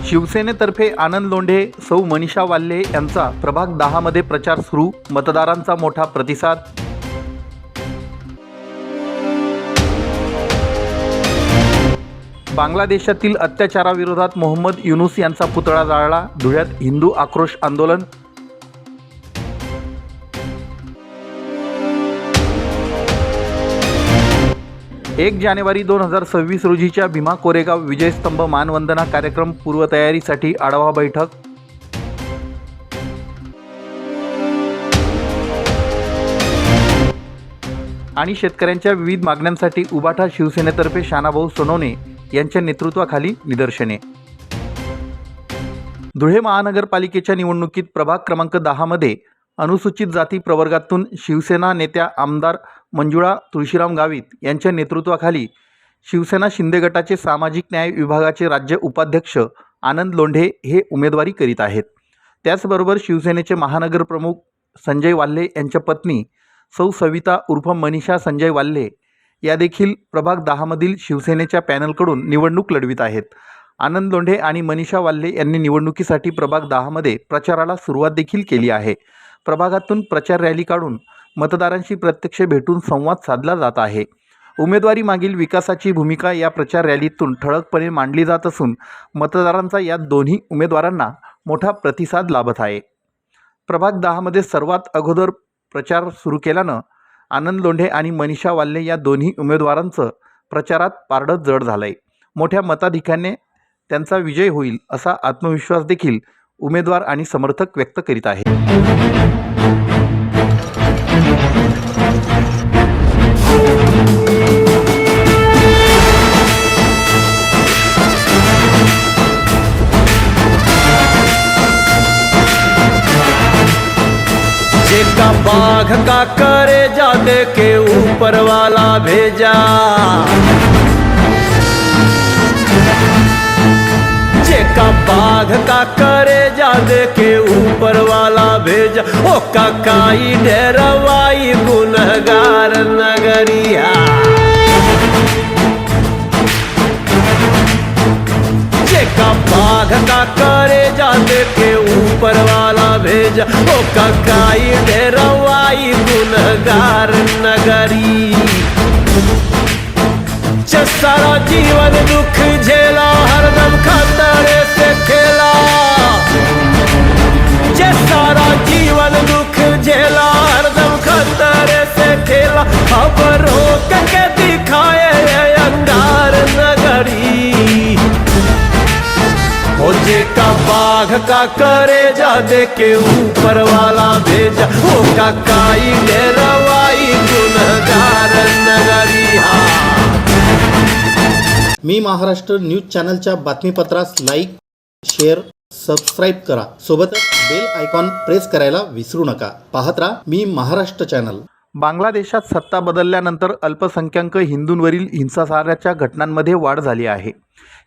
शिवसेनेतर्फे आनंद लोंढे, सौ मनीषा वाल्हे यांचा प्रभाग 10 मध्ये प्रचार सुरू, मतदारांचा मोठा प्रतिसाद। बांगलादेशातील अत्याचाराविरोधात मोहम्मद युनूस यांचा पुतळा जाळला, धुळ्यात हिंदू आक्रोश आंदोलन। 1 जानेवारी 2026 रोजीच्या भीमा कोरेगाव विजयस्तंभ मानवंदना कार्यक्रम पूर्वतयारीसाठी आढावा बैठक। आणि शेतकऱ्यांच्या विविध मागण्यांसाठी उभाटा शिवसेनेतर्फे शानाभाऊ सोनवणे यांच्या नेतृत्वाखाली निदर्शने। धुळे महानगरपालिकेच्या निवडणुकीत प्रभाग क्रमांक 10 मध्ये अनुसूचित जाती प्रवर्गातून शिवसेना नेत्या आमदार मंजुळा तुळशीराम गावित यांच्या नेतृत्वाखाली शिवसेना शिंदे गटाचे सामाजिक न्याय विभागाचे राज्य उपाध्यक्ष आनंद लोंढे हे उमेदवारी करीत आहेत। त्याचबरोबर शिवसेनेचे महानगर प्रमुख संजय वाल्हे यांच्या पत्नी सौ सविता उर्फ मनीषा संजय वाल्हे या देखील प्रभाग 10 मधील शिवसेनेच्या पॅनलकडून निवडणूक लढवित आहेत। आनंद लोंढे आणि मनीषा वाल्हे यांनी निवडणुकीसाठी प्रभाग 10 मध्ये प्रचाराला सुरुवात देखील केली आहे। प्रभागातून प्रचार रॅली काढून मतदारांशी प्रत्यक्ष भेटून संवाद साधला जात आहे। उमेदवारी मागील विकासाची भूमिका या प्रचार रॅलीतून ठळकपणे मांडली जात असून मतदारांचा या दोन्ही उमेदवारांना मोठा प्रतिसाद लाभत आहे। प्रभाग 10 मध्ये सर्वात अगोदर प्रचार सुरू केल्यानं आनंद लोंढे आणि मनीषा वाल्हे या दोन्ही उमेदवारांचं प्रचारात पारडं जड झालंय। मोठ्या मताधिक्याने त्यांचा विजय होईल असा आत्मविश्वास देखील उमेदवार आणि समर्थक व्यक्त करीत आहेत। जेका बाघ का करे जा दे के ऊपर वाला भेजा, जेका बाघ का करे जा दे के ऊपर वाला भेजा। ओ काकाई डेरवाई गुनहगार नगरिया, जेका बाघ का करे जा दे के ऊपर वाला भेजा। ओ काकाई डेरवाई गुनहगार नगरी, सारा जीवन दुख झेला हरदम खतरे से खेला, जे सारा जीवन दुख झेला हरदम खतरे से खेला। अब रोक के दिखाए अंगार नगरी, हो जेका बाघ का करे जा दे के ऊपर वाला भेजा। ओ काकाई डेरवाई गुनहगार नगरी। मी महाराष्ट्र न्यूज चॅनलच्या बातमीपत्रास लाईक, शेअर, सबस्क्राईब करा। सोबतच बेल आयकॉन प्रेस करायला विसरू नका। पाहत राहा मी महाराष्ट्र चॅनल। बांगलादेशात सत्ता बदलल्यानंतर अल्पसंख्याक हिंदूंवरील हिंसाचाराच्या घटनांमध्ये वाढ झाली आहे।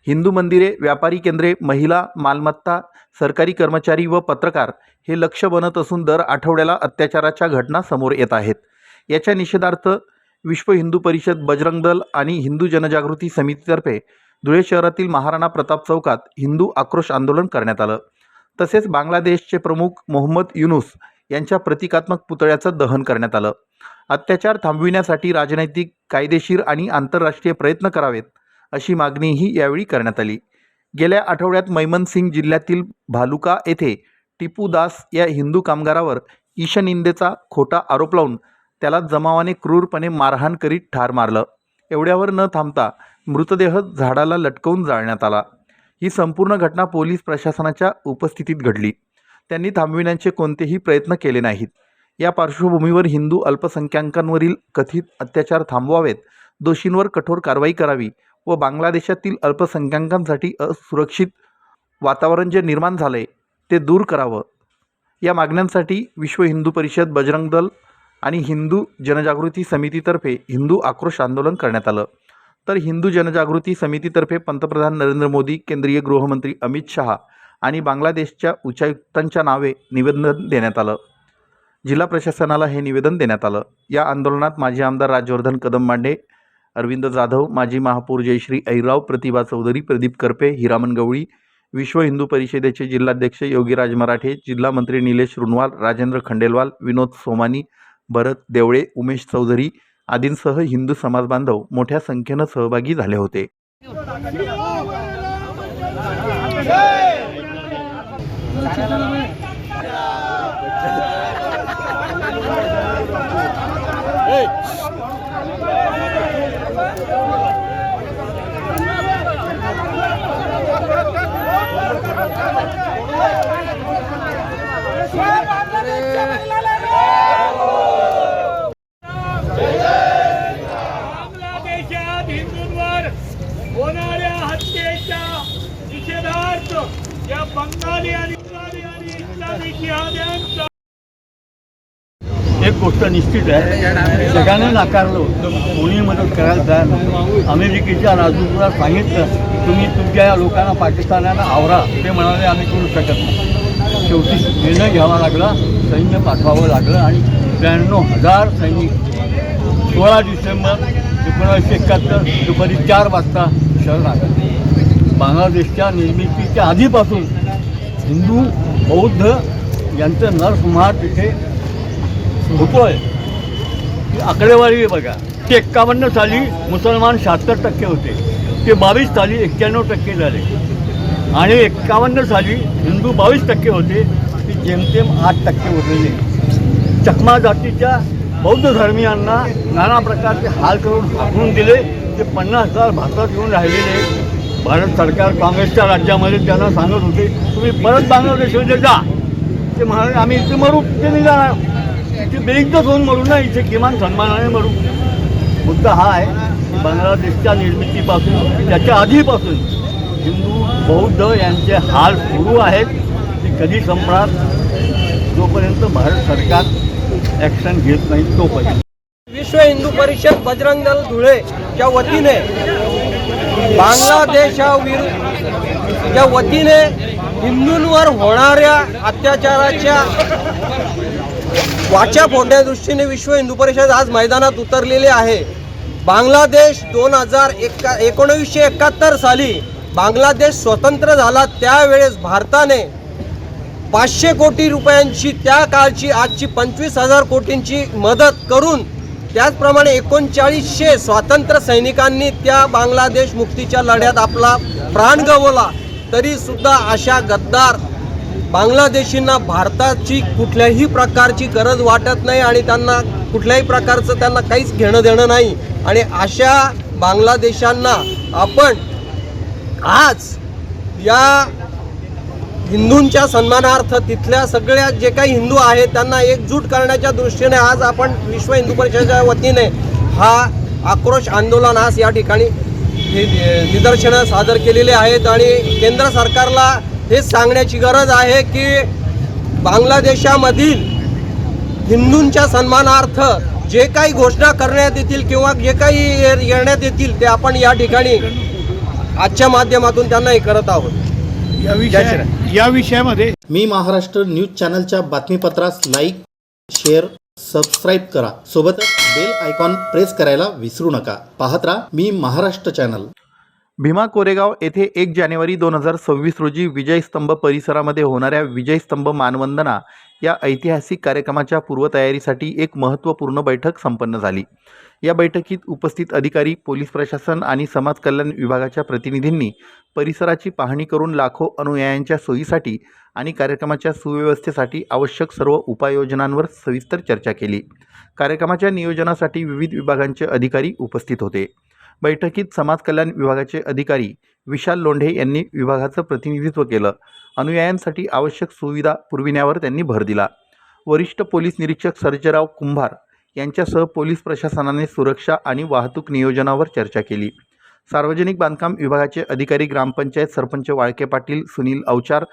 हिंदू मंदिरे, व्यापारी केंद्रे, महिला, मालमत्ता, सरकारी कर्मचारी व पत्रकार हे लक्ष्य बनत असून दर आठवड्याला अत्याचाराच्या घटना समोर येत आहेत। याच्या निषेधार्थ विश्व हिंदू परिषद, बजरंग दल आणि हिंदू जनजागृती समितीतर्फे धुळे शहरातील महाराणा प्रताप चौकात हिंदू आक्रोश आंदोलन करण्यात आलं। तसेच बांगलादेशचे प्रमुख मोहम्मद युनूस यांच्या प्रतिकात्मक पुतळ्याचं दहन करण्यात आलं। अत्याचार थांबविण्यासाठी राजनैतिक, कायदेशीर आणि आंतरराष्ट्रीय प्रयत्न करावेत अशी मागणीही यावेळी करण्यात आली। गेल्या आठवड्यात मैमनसिंग जिल्ह्यातील भालुका येथे टिपू दास या हिंदू कामगारावर ईशनिंदेचा खोटा आरोप लावून त्याला जमावाने क्रूरपणे मारहाण करीत ठार मारलं। एवढ्यावर न थांबता मृतदेह झाडाला लटकवून जाळण्यात आला। ही संपूर्ण घटना पोलीस प्रशासनाच्या उपस्थितीत घडली। त्यांनी थांबविण्याचे कोणतेही प्रयत्न केले नाहीत। या पार्श्वभूमीवर हिंदू अल्पसंख्याकांवरील कथित अत्याचार थांबवावेत, दोषींवर कठोर कारवाई करावी व बांगलादेशातील अल्पसंख्याकांसाठी असुरक्षित वातावरण जे निर्माण झाले ते दूर करावं, या मागण्यांसाठी विश्व हिंदू परिषद, बजरंग दल आणि हिंदू जनजागृती समितीतर्फे हिंदू आक्रोश आंदोलन करण्यात आलं। तर हिंदू जनजागृती समितीतर्फे पंतप्रधान नरेंद्र मोदी, केंद्रीय गृहमंत्री अमित शहा आणि बांगलादेशच्या उच्चायुक्तांच्या नावे निवेदन देण्यात आलं। जिल्हा प्रशासनाला हे निवेदन देण्यात आलं। या आंदोलनात माजी आमदार राजवर्धन कदम मांडे, अरविंद जाधव, माजी महापौर जयश्री अहिरराव, प्रतिभा चौधरी, प्रदीप करपे, हिरामन गवळी, विश्व हिंदू परिषदेचे जिल्हाध्यक्ष योगीराज मराठे, जिल्हा मंत्री निलेश रुनवाल, राजेंद्र खंडेलवाल, विनोद सोमानी, भरत देवळे, उमेश चौधरी आदींसह हिंदू समाज बांधव मोठ्या संख्येनं सहभागी झाले होते. बांगलादेशात हिंदूंवर होणाऱ्या हत्येच्या निषेधार्थ या बंगाली आणि इस्लामी जिहाद्यांचा एक गोष्ट निश्चित आहे, जगाने नाकारलं होतं, कोणी मदत करायला तयार नव्हतं. अमेरिकेच्या राजदूताला सांगितलं तुम्ही तुमच्या या लोकांना पाकिस्तानाला आवरा, ते म्हणाले आम्ही करू शकत नाही. शेवटी निर्णय घ्यावा लागला, सैन्य पाठवावं लागलं आणि 92,000 सैनिक 16 डिसेंबर 1971 दुपारी 4 वाजता शरण आले. बांगलादेशच्या निर्मितीच्या आधीपासून हिंदू बौद्ध यांचं नरसंहार तिथे होतोय. ही आकडेवारी आहे बघा. ते 51 साली मुसलमान 76% होते, ते 22 साली 91% झाले आणि 51 साली हिंदू 22% होते, ते जेमतेम 8% उरलेले. चकमा जातीच्या बौद्ध धर्मियांना नाना प्रकारचे हाल करून हाकलून दिले. ते 50,000 भारतात येऊन राहिलेले. भारत सरकार काँग्रेसच्या राज्यामध्ये त्यांना सांगत होते तुम्ही परत बांगलादेशमध्ये जा. ते म्हणाले आम्ही इथे मरू, तिथे नाही जाणार, इथे बेइज्जत होऊन मरू ना, इथे किमान सन्मानाने मरू. मुद्दा हा आहे की बांगलादेशच्या निर्मितीपासून त्याच्या आधीपासून हिंदू बौद्ध यांचे हाल सुरू आहेत. ते कधी संपणार जोपर्यंत भारत सरकार ॲक्शन घेत नाही तोपर्यंत. विश्व हिंदू परिषद बजरंग दल धुळेच्या वतीने बांगलादेशाच्या वतीने हिंदूंवर होणाऱ्या अत्याचाराच्या वाचा फोडण्या दृष्टीने विश्व हिंदू परिषद आज मैदानात उतरलेले आहे. बांगलादेश 1971 साली बांगलादेश स्वतंत्र झाला, त्यावेळेस भारताने 500 कोटी रुपयांची त्या काळची आजची 25,000 कोटींची मदत करून त्याचप्रमाणे 3900 स्वातंत्र्य सैनिकांनी त्या बांगलादेश मुक्तीच्या लढ्यात आपला प्राण गमावला. तरीसुद्धा अशा गद्दार बांगलादेशींना भारताची कुठल्याही प्रकारची गरज वाटत नाही आणि त्यांना कुठल्याही प्रकारचं त्यांना काहीच घेणं देणं नाही. आणि अशा बांगलादेशांना आपण आज या हिंदूंच्या सन्मानार्थ तिथल्या सगळ्या जे काही हिंदू आहेत त्यांना एकजूट करण्याच्या दृष्टीने आज आपण विश्व हिंदू परिषदेच्या वतीने हा आक्रोश आंदोलन आज या ठिकाणी हे निदर्शनं सादर केलेले आहेत. आणि केंद्र सरकारला हेच सांगण्याची गरज आहे की बांगलादेशामधील हिंदूंच्या सन्मानार्थ जे काही घोषणा करण्यात येतील किंवा जे काही येण्यात येतील ते आपण या ठिकाणी आजच्या माध्यमातून त्यांना हे करत आहोत. या विषयामध्ये मी महाराष्ट्र न्यूज चॅनलच्या बातमीपत्रास लाईक, शेअर, सबस्क्राईब करा. सोबतच बेल आयकॉन प्रेस करायला विसरू नका. पाहत राहा मी महाराष्ट्र चॅनल. भीमा कोरेगाव येथे 1 जानेवारी 2026 रोजी विजयस्तंभ परिसरामध्ये होणाऱ्या विजयस्तंभ मानवंदना या ऐतिहासिक कार्यक्रमाच्या पूर्वतयारीसाठी एक महत्त्वपूर्ण बैठक संपन्न झाली. या बैठकीत उपस्थित अधिकारी, पोलीस प्रशासन आणि समाज कल्याण विभागाच्या प्रतिनिधींनी परिसराची पाहणी करून लाखो अनुयायांच्या सोयीसाठी आणि कार्यक्रमाच्या सुव्यवस्थेसाठी आवश्यक सर्व उपाययोजनांवर सविस्तर चर्चा केली. कार्यक्रमाच्या नियोजनासाठी विविध विभागांचे अधिकारी उपस्थित होते. बैठकीत समाज कल्याण विभागाचे अधिकारी विशाल लोंढे यांनी विभागाचं प्रतिनिधित्व केलं. अनुयायांसाठी आवश्यक सुविधा पुरविण्यावर त्यांनी भर दिला. वरिष्ठ पोलीस निरीक्षक सर्जेराव कुंभार यांच्यासह पोलीस प्रशासनाने सुरक्षा आणि वाहतूक नियोजनावर चर्चा केली. सार्वजनिक बांधकाम विभागाचे अधिकारी, ग्रामपंचायत सरपंच वाळके पाटील, सुनील अवचार,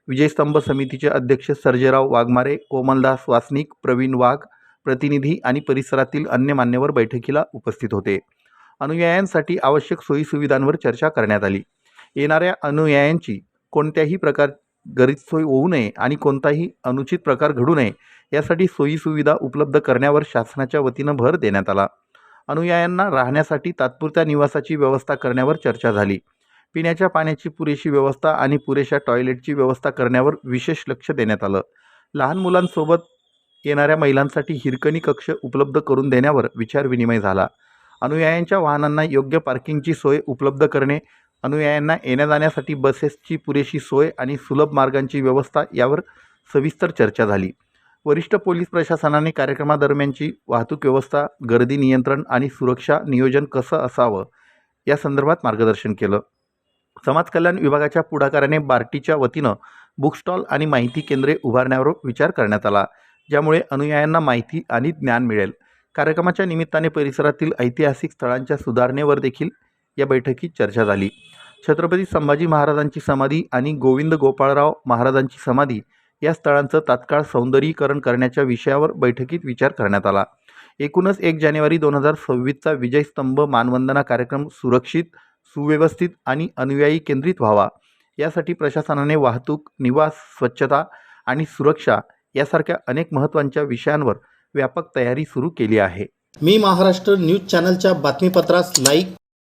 विजयस्तंभ समितीचे अध्यक्ष सर्जेराव वाघमारे, कोमलदास वासनिक, प्रवीण वाघ, प्रतिनिधी आणि परिसरातील अन्य मान्यवर बैठकीला उपस्थित होते. अनुयायांसाठी आवश्यक सोयीसुविधांवर चर्चा करण्यात आली. येणाऱ्या अनुयायांची कोणत्याही प्रकार गैरसोय होऊ नये आणि कोणताही अनुचित प्रकार घडू नये यासाठी सोयीसुविधा उपलब्ध करण्यावर शासनाच्या वतीनं भर देण्यात आला. अनुयायांना राहण्यासाठी तात्पुरत्या निवासाची व्यवस्था करण्यावर चर्चा झाली. पिण्याच्या पाण्याची पुरेशी व्यवस्था आणि पुरेशा टॉयलेटची व्यवस्था करण्यावर विशेष लक्ष देण्यात आलं. लहान मुलांसोबत येणाऱ्या महिलांसाठी हिरकणी कक्ष उपलब्ध करून देण्यावर विचारविनिमय झाला. अनुयायांच्या वाहनांना योग्य पार्किंगची सोय उपलब्ध करणे, अनुयायांना येण्या-जाण्यासाठी बसेसची पुरेशी सोय आणि सुलभ मार्गांची व्यवस्था यावर सविस्तर चर्चा झाली. वरिष्ठ पोलीस प्रशासनाने कार्यक्रमादरम्यानची वाहतूक व्यवस्था, गर्दी नियंत्रण आणि सुरक्षा नियोजन कसं असावं या संदर्भात मार्गदर्शन केलं. समाज कल्याण विभागाच्या पुढाकाराने बार्टीच्या वतीनं बुक स्टॉल आणि माहिती केंद्रे उभारण्यावर विचार करण्यात आला, ज्यामुळे अनुयायांना माहिती आणि ज्ञान मिळेल. कार्यक्रमाच्या निमित्ताने परिसरातील ऐतिहासिक स्थळांच्या सुधारणेवर देखील या बैठकीत चर्चा झाली. छत्रपती संभाजी महाराजांची समाधी आणि गोविंद गोपाळराव महाराजांची समाधी या स्थळांचं तात्काळ सौंदर्यीकरण करण्याच्या विषयावर बैठकीत विचार करण्यात आला. एकूणच 1 जानेवारी 2026चा विजयस्तंभ मानवंदना कार्यक्रम सुरक्षित, सुव्यवस्थित आणि अनुयायी केंद्रित व्हावा, यासाठी प्रशासनाने वाहतूक, निवास, स्वच्छता आणि सुरक्षा यासारख्या अनेक महत्त्वाच्या विषयांवर व्यापक तयारी सुरू केली आहे. मी महाराष्ट्र न्यूज चॅनलच्या बातमीपत्रास लाईक,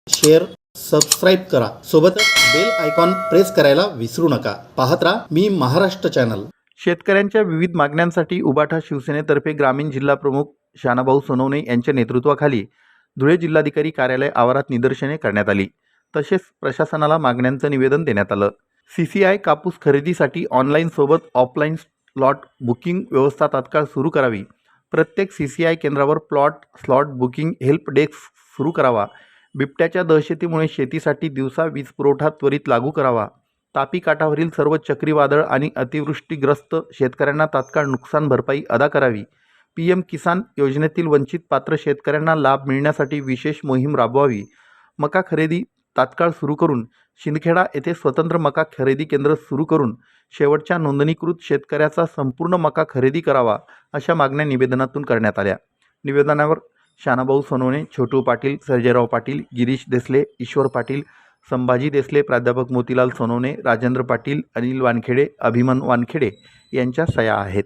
शेअर, सबस्क्राईब करा. सोबतच बेल आयकॉन प्रेस करायला विसरू नका. पाहत राहा मी महाराष्ट्र चॅनल. शेतकऱ्यांच्या विविध मागण्यांसाठी उबाठा शिवसेनेतर्फे ग्रामीण जिल्हा प्रमुख शानाभाऊ सोनवणे यांच्या नेतृत्वाखाली धुळे जिल्हाधिकारी कार्यालय आवारात निदर्शने करण्यात आली. तसेच प्रशासनाला मागण्यांचं निवेदन देण्यात आलं. CCI कापूस खरेदीसाठी ऑनलाईन सोबत ऑफलाईन स्लॉट बुकिंग व्यवस्था तात्काळ सुरू करावी. प्रत्येक CCI केंद्रावर स्लॉट बुकिंग हेल्प डेस्क सुरू करावा. बिबट्याच्या दहशतीमुळे शेतीसाठी दिवसा वीज पुरवठा त्वरित लागू करावा. तापी काठावरील सर्व चक्रीवादळ आणि अतिवृष्टीग्रस्त शेतकऱ्यांना तात्काळ नुकसान भरपाई अदा करावी. PM किसान योजनेतील वंचित पात्र शेतकऱ्यांना लाभ मिळण्यासाठी विशेष मोहीम राबवावी. मका खरेदी तात्काळ सुरू करून शिंदखेडा येथे स्वतंत्र मका खरेदी केंद्र सुरू करून शेवटच्या नोंदणीकृत शेतकऱ्याचा संपूर्ण मका खरेदी करावा, अशा मागण्या निवेदनातून करण्यात आल्या. निवेदनावर शानाभाऊ सोनवणे, छोटू पाटील, सर्जेराव पाटील, गिरीश देसले, ईश्वर पाटील, संभाजी देसले, प्राध्यापक मोतीलाल सोनवणे, राजेंद्र पाटील, अनिल वानखेडे, अभिमन वानखेडे यांच्या सह्या आहेत.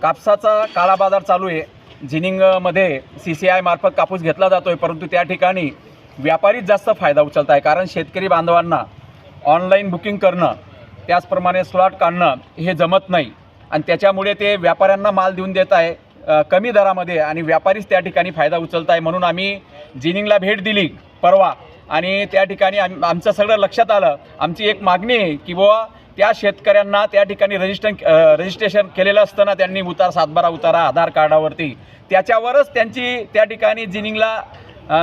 कापसाचा काळा बाजार चालू आहे. जिनिंगमध्ये CCI मार्फत कापूस घेतला जातो आहे, परंतु त्या ठिकाणी व्यापारीच जास्त फायदा उचलत आहे. कारण शेतकरी बांधवांना ऑनलाईन बुकिंग करणं, त्याचप्रमाणे स्लॉट काढणं हे जमत नाही आणि त्याच्यामुळे ते व्यापाऱ्यांना माल देऊन देत आहे कमी दरामध्ये आणि व्यापारीच त्या ठिकाणी फायदा उचलत आहे. म्हणून आम्ही जिनिंगला भेट दिली परवा आणि त्या ठिकाणी आमचं सगळं लक्षात आलं. आमची एक मागणी आहे की बुवा त्या शेतकऱ्यांना त्या ठिकाणी रजिस्ट्रेशन केलेलं असताना त्यांनी सातबारा उतारा आधार कार्डावरती, त्याच्यावरच त्यांची त्या ठिकाणी जिनिंगला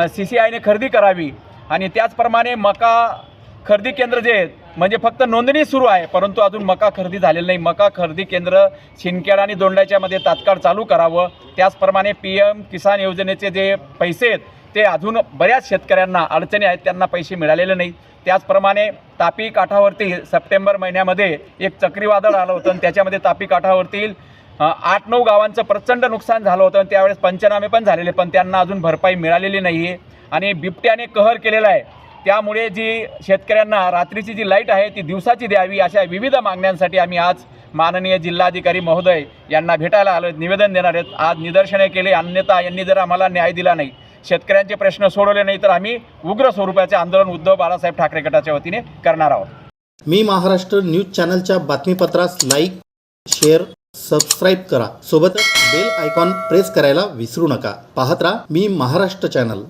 CCIने खरेदी करावी. आणि त्याचप्रमाणे मका खरेदी केंद्र जे आहेत म्हणजे फक्त नोंदणी सुरू आहे, परंतु अजून मका खरेदी झालेलं नाही. मका खरेदी केंद्र शिंदखेडा आणि दोंडाच्यामध्ये तात्काळ चालू करावं. त्याचप्रमाणे PM किसान योजनेचे जे पैसे आहेत ते अजून बऱ्याच शेतकऱ्यांना अडचणी आहेत, त्यांना पैसे मिळालेले नाही. त्याचप्रमाणे तापी काठावरती सप्टेंबर महिन्यामध्ये एक चक्रीवादळ आलं होतं आणि त्याच्यामध्ये तापी काठावरतील 8-9 गावांचं प्रचंड नुकसान झालं होतं. त्यावेळेस पंचनामे पण झालेले, पण त्यांना अजून भरपाई मिळालेली नाही आहे. आणि बिबट्याने कहर केलेला आहे, त्यामुळे जी शेतकऱ्यांना रात्रीची जी लाईट आहे ती दिवसाची द्यावी, अशा विविध मागण्यांसाठी आम्ही आज माननीय जिल्हाधिकारी महोदय यांना भेटायला आलो, निवेदन देणार आहेत. आज निदर्शने केले, अन्यथा यांनी जर आम्हाला न्याय दिला नाही, शेतकऱ्यांचे प्रश्न सोडवले नाही, तर आम्ही उग्र स्वरूपाचे आंदोलन उद्धव बाळासाहेब ठाकरे गटाच्या वतीने करणार आहोत. मी महाराष्ट्र न्यूज चॅनलच्या बातमीपत्रास लाईक, शेअर, सबस्क्राईब करा. सोबतच बेल आयकॉन प्रेस करायला विसरू नका. पाहत राहा मी महाराष्ट्र चॅनल.